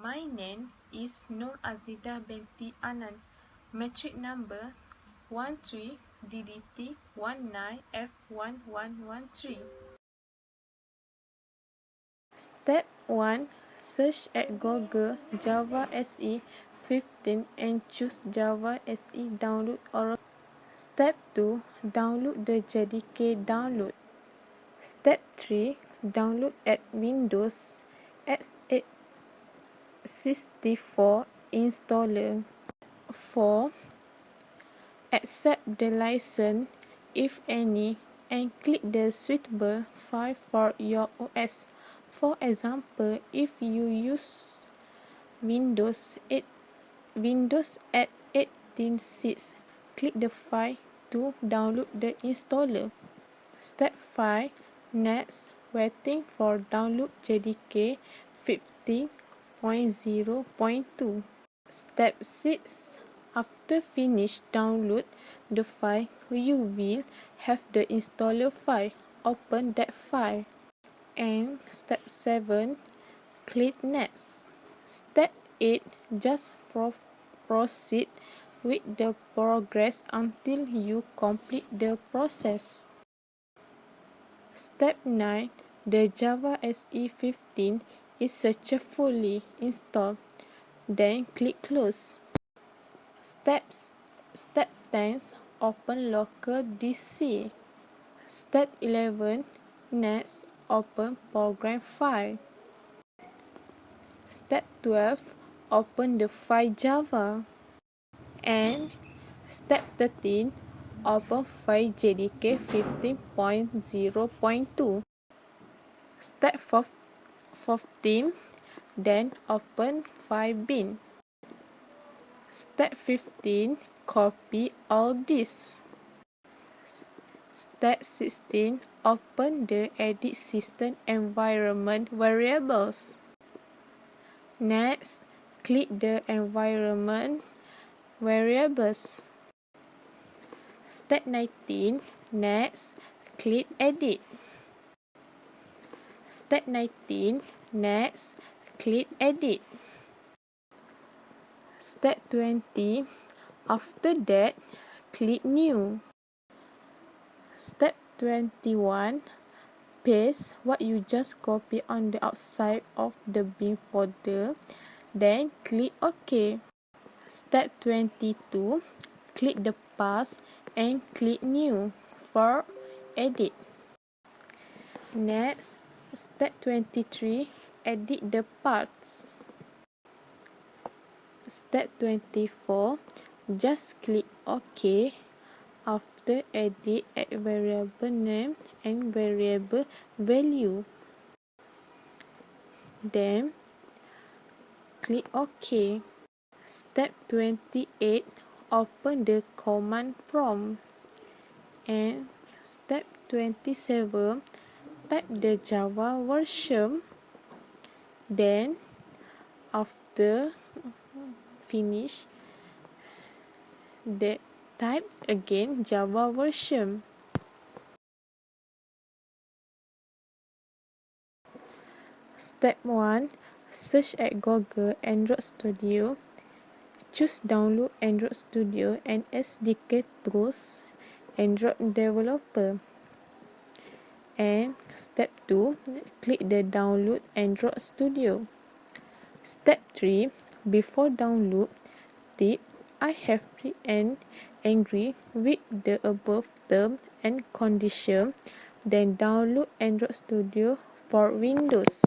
My name is Nur Azida binti Anan. Metric number 13 DDT 19F1113. Step 1. Search at Google Java SE 15 and choose Java SE download or Step 2. Download the JDK download. Step 3. Download at Windows x64 installer. 4. Accept the license, if any, and click the suitable file for your OS. For example, if you use Windows 8 18.6, click the file to download the installer. Step 5. Next, waiting for download JDK 15.0.2. Step 6. After finish download the file, you will have the installer file. Open that file. And step 7. Click next. Step 8. Just proceed with the progress until you complete the process. Step 9. The Java SE 15 is successfully installed. Then click close. Step 10. Open local DC. Step 11. Next, open program file. Step 12. Open the file Java. And step 13. Open file JDK 15.0.2. Step 14. Then open file bin. Step 15. Copy all this. Step 16. Open the edit system environment variables. Next, click the environment variables. Step 19. Next, click edit. Step 19. Next, click edit. Step 20. After that, click new. Step 21. Paste what you just copied on the outside of the bin folder. Then click OK. Step 22. Click the path and click new for edit. Next, step 23. Edit the parts. Step 24. Just click OK. After edit, add variable name and variable value. Then click OK. Step 28. Open the command prompt. And step 27. Type the Java version. Then after finish, type again Java version. Step 1. Search at Google Android Studio. Choose download Android Studio and SDK tools Android developer. And step 2. Click the download Android Studio. Step 3. Before download, tip I have and agree with the above term and condition. Then download Android Studio for Windows.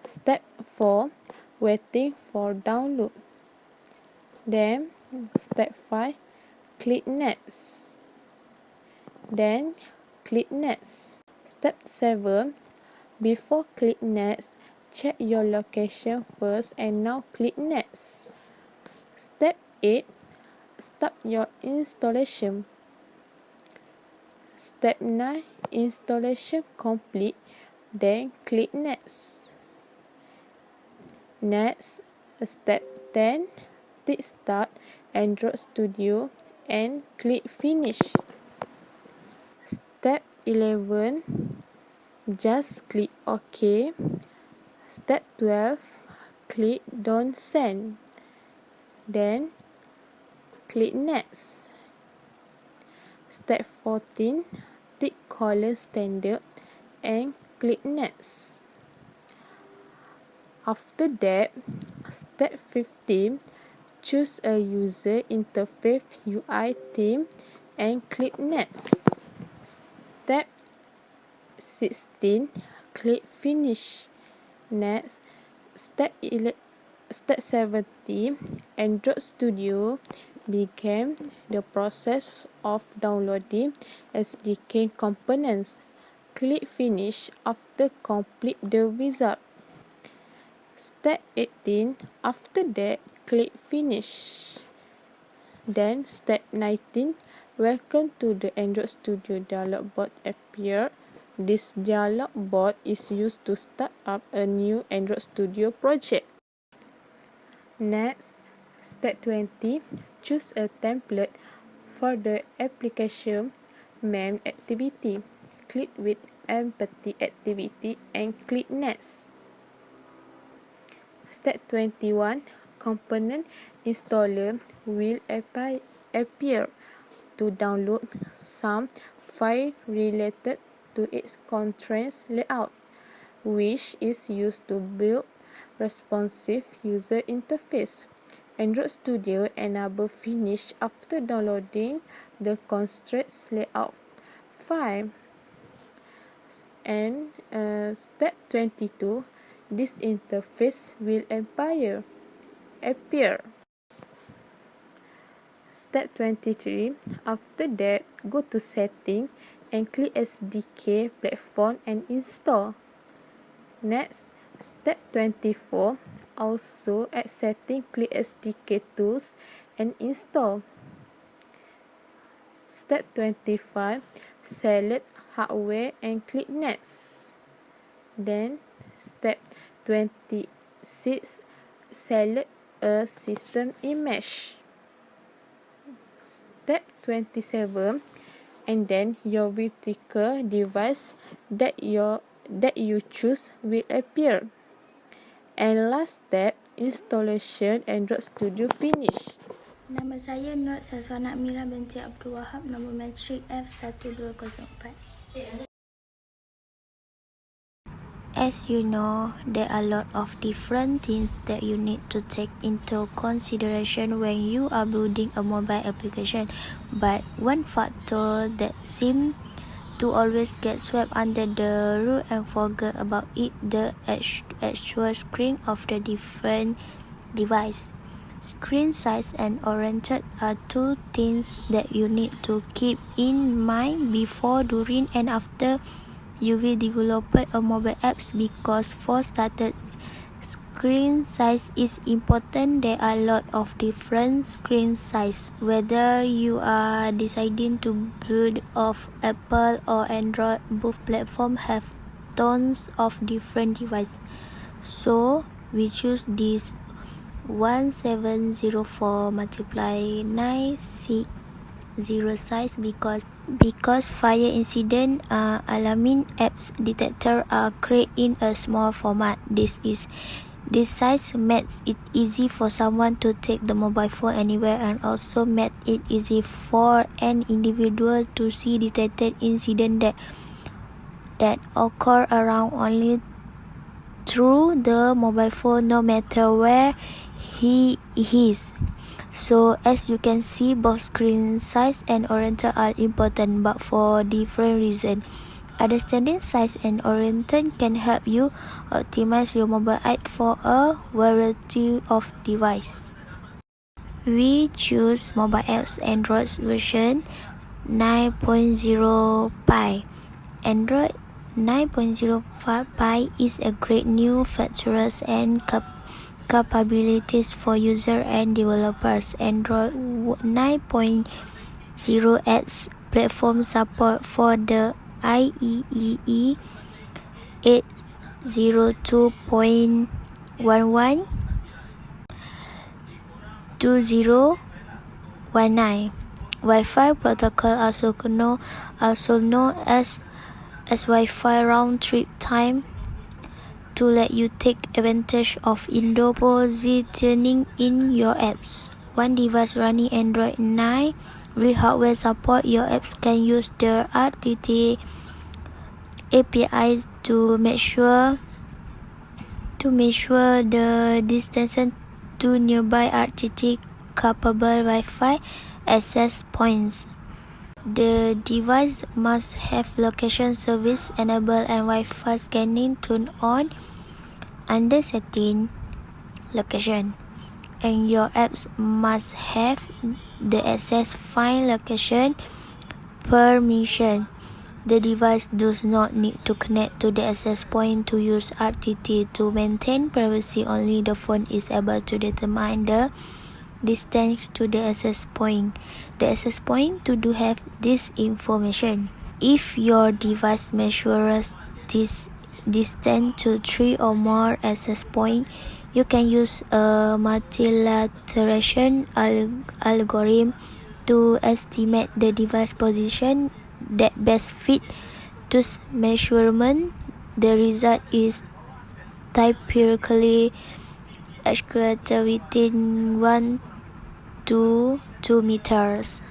Step 4. Waiting for download. Then step 5. Click next. Then click next. Step 7. Before click next, check your location first and now click next. Step 8. Start your installation. Step 9. Installation complete. Then click next. Next, step 10. Click start Android Studio and click finish. Step 11. Just click OK. Step 12. click Don't Send. Then click Next. Step 14, tick Caller Standard and click Next. After that, step 15, choose a user interface UI theme and click Next. Step 16, click Finish. Next, step 70, Android Studio began the process of downloading SDK components. Click Finish after complete the wizard. Step 18, after that, click Finish. Then step 19, welcome to the Android Studio dialog box appear. This dialog box is used to start up a new Android Studio project. Next, step 20, choose a template for the application main activity. Click with empathy activity and click Next. Step 21, component installer will appear to download some file related to its constraints layout, which is used to build responsive user interface. Android Studio enable finish after downloading the constraints layout file. And step 22, this interface will appear. Step 23, after that, go to Setting and click SDK Platform and install. Next, step 24, also at Setting, click SDK Tools and install. Step 25, select Hardware and click Next. Then, step 26, select a system image. Step 27, and then your vertical device that you choose will appear. And last step, installation Android Studio finish. Nama saya Nur Saswana Mira binti Abdul Wahab, nombor matrik F1204. As you know, there are a lot of different things that you need to take into consideration when you are building a mobile application. But one factor that seems to always get swept under the rug and forget about it, the actual screen of the different device. Screen size and oriented are two things that you need to keep in mind before, during, and after you will develop a mobile apps, because for starters, screen size is important. There are a lot of different screen size. Whether you are deciding to build of Apple or Android, both platforms have tons of different devices. So we choose this 1704 multiply 960 size because fire incident alarming apps detector are created in a small format. This size makes it easy for someone to take the mobile phone anywhere, and also makes it easy for an individual to see detected incident that occur around only through the mobile phone, no matter where he is. So as you can see, both screen size and orientation are important, but for different reasons. Understanding size and orientation can help you optimize your mobile app for a variety of devices. We choose mobile apps Android version 9.0 Pie. Android 9.0 Pie is a great new features and capabilities for users and developers. Android 9.0 adds platform support for the IEEE 802.11 2019 Wi-Fi protocol, also known as Wi-Fi round trip time to let you take advantage of indoor positioning in your apps. One device running Android 9 with hardware support, your apps can use the RTT APIs to make sure the distance to nearby RTT capable Wi-Fi access points. The device must have location service enabled and Wi-Fi scanning turned on under setting location, and your apps must have the access find location permission. The device does not need to connect to the access point to use RTT. To maintain privacy, only the phone is able to determine the distance to the access point. The access point to do have this information. If your device measures this distance to 3 or more access point, you can use a multilateration algorithm to estimate the device position that best fit those measurement. The result is typically accurate within 1 to 2 meters.